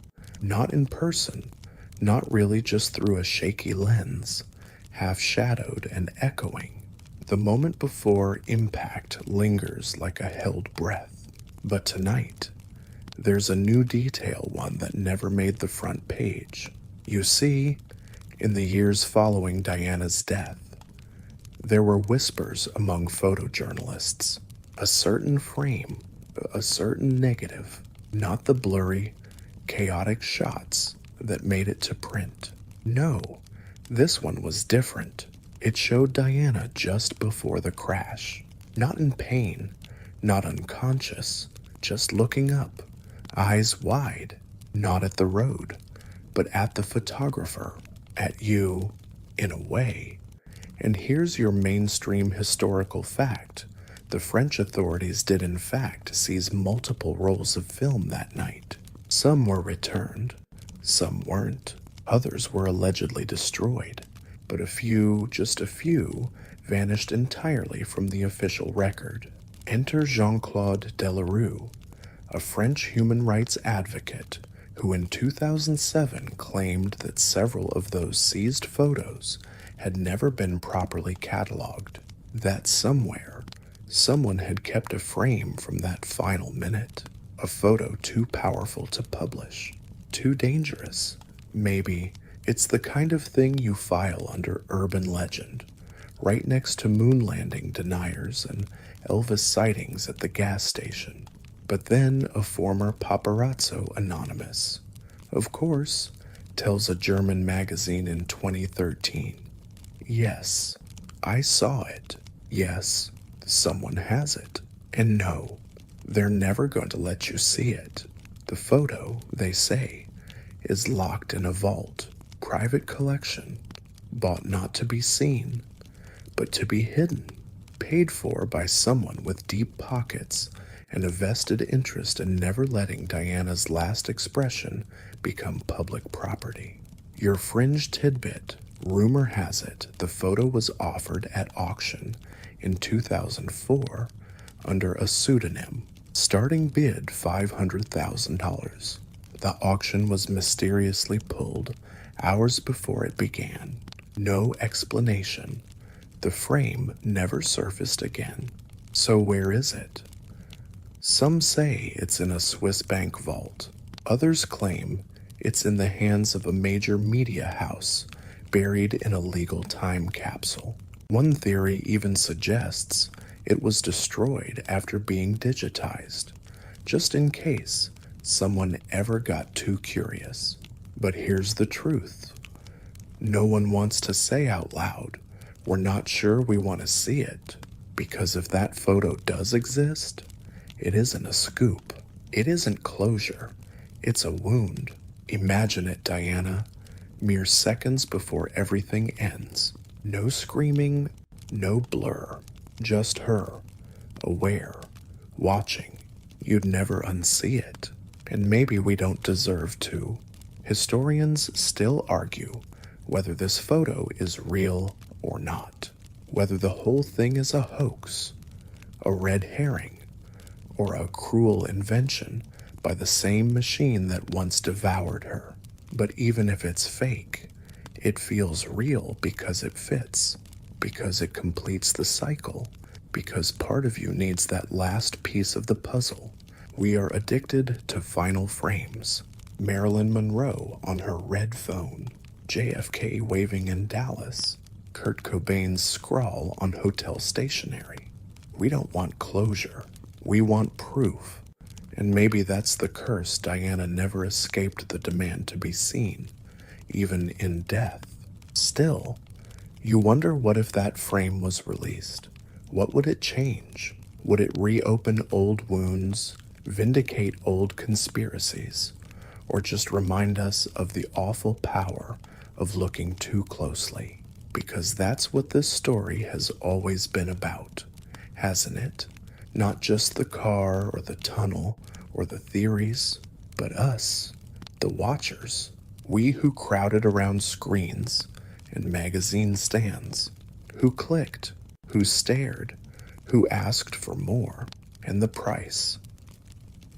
not in person, not really just through a shaky lens, half shadowed and echoing. The moment before impact lingers like a held breath. But tonight, there's a new detail, one that never made the front page. You see, in the years following Diana's death, there were whispers among photojournalists. A certain frame, a certain negative, not the blurry, chaotic shots that made it to print. No, this one was different. It showed Diana just before the crash. Not in pain, not unconscious, just looking up, eyes wide, not at the road, but at the photographer, at you, in a way. And here's your mainstream historical fact. The French authorities did in fact seize multiple rolls of film that night. Some were returned, some weren't, others were allegedly destroyed, but a few, just a few, vanished entirely from the official record. Enter Jean-Claude Delarue, a French human rights advocate who in 2007 claimed that several of those seized photos had never been properly cataloged, that somewhere, someone had kept a frame from that final minute, a photo too powerful to publish, too dangerous. Maybe it's the kind of thing you file under urban legend, right next to moon landing deniers and Elvis sightings at the gas station. But then a former paparazzo anonymous, of course, tells a German magazine in 2013, yes, I saw it. Yes, someone has it. And no, they're never going to let you see it. The photo, they say, is locked in a vault, private collection, bought not to be seen, but to be hidden, paid for by someone with deep pockets and a vested interest in never letting Diana's last expression become public property. Your fringe tidbit, rumor has it the photo was offered at auction in 2004 under a pseudonym, starting bid $500,000. The auction was mysteriously pulled hours before it began. No explanation. The frame never surfaced again. So where is it? Some say it's in a Swiss bank vault. Others claim it's in the hands of a major media house buried in a legal time capsule. One theory even suggests it was destroyed after being digitized, just in case someone ever got too curious. But here's the truth. No one wants to say out loud, we're not sure we want to see it, because if that photo does exist, it isn't a scoop. It isn't closure. It's a wound. Imagine it, Diana. Mere seconds before everything ends. No screaming, no blur. Just her, aware, watching. You'd never unsee it. And maybe we don't deserve to. Historians still argue whether this photo is real or not. Whether the whole thing is a hoax, a red herring, or a cruel invention by the same machine that once devoured her. But even if it's fake, it feels real because it fits, because it completes the cycle, because part of you needs that last piece of the puzzle. We are addicted to final frames. Marilyn Monroe on her red phone, JFK waving in Dallas, Kurt Cobain's scrawl on hotel stationery. We don't want closure. We want proof. And maybe that's the curse. Diana never escaped the demand to be seen, even in death. Still, you wonder what if that frame was released? What would it change? Would it reopen old wounds, vindicate old conspiracies, or just remind us of the awful power of looking too closely? Because that's what this story has always been about, hasn't it? Not just the car or the tunnel or the theories, but us, the watchers. We who crowded around screens and magazine stands, who clicked, who stared, who asked for more, and the price.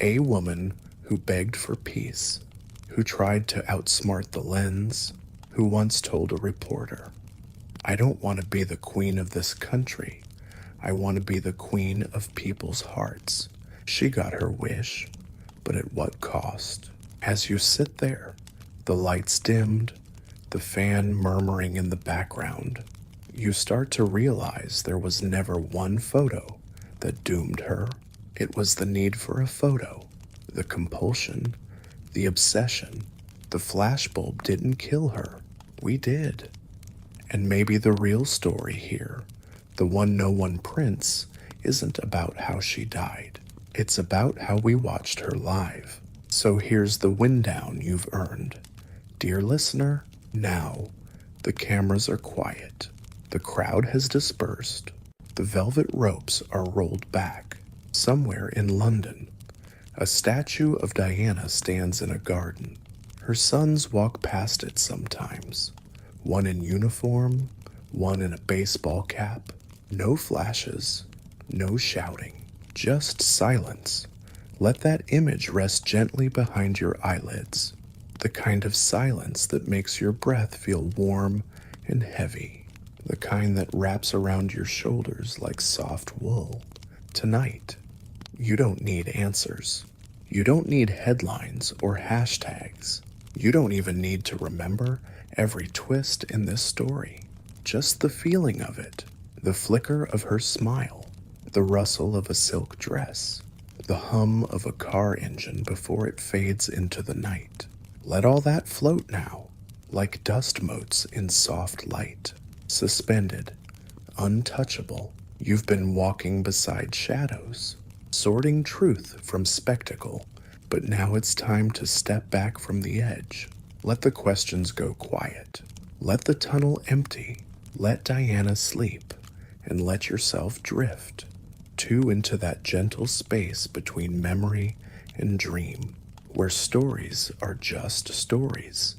A woman who begged for peace, who tried to outsmart the lens, who once told a reporter, "I don't want to be the queen of this country. I want to be the queen of people's hearts." She got her wish, but at what cost? As you sit there, the lights dimmed, the fan murmuring in the background, you start to realize there was never one photo that doomed her. It was the need for a photo, the compulsion, the obsession. The flashbulb didn't kill her. We did. And maybe the real story here, the one no one prints, isn't about how she died. It's about how we watched her live. So here's the wind down you've earned. Dear listener, now the cameras are quiet. The crowd has dispersed. The velvet ropes are rolled back. Somewhere in London, a statue of Diana stands in a garden. Her sons walk past it sometimes. One in uniform, one in a baseball cap. No flashes, no shouting, just silence. Let that image rest gently behind your eyelids. The kind of silence that makes your breath feel warm and heavy. The kind that wraps around your shoulders like soft wool. Tonight, you don't need answers. You don't need headlines or hashtags. You don't even need to remember every twist in this story. Just the feeling of it. The flicker of her smile. The rustle of a silk dress. The hum of a car engine before it fades into the night. Let all that float now, like dust motes in soft light. Suspended, untouchable. You've been walking beside shadows, sorting truth from spectacle, but now it's time to step back from the edge. Let the questions go quiet. Let the tunnel empty. Let Diana sleep, and let yourself drift, too, into that gentle space between memory and dream, where stories are just stories,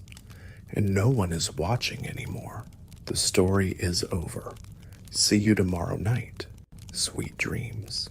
and no one is watching anymore. The story is over. See you tomorrow night. Sweet dreams.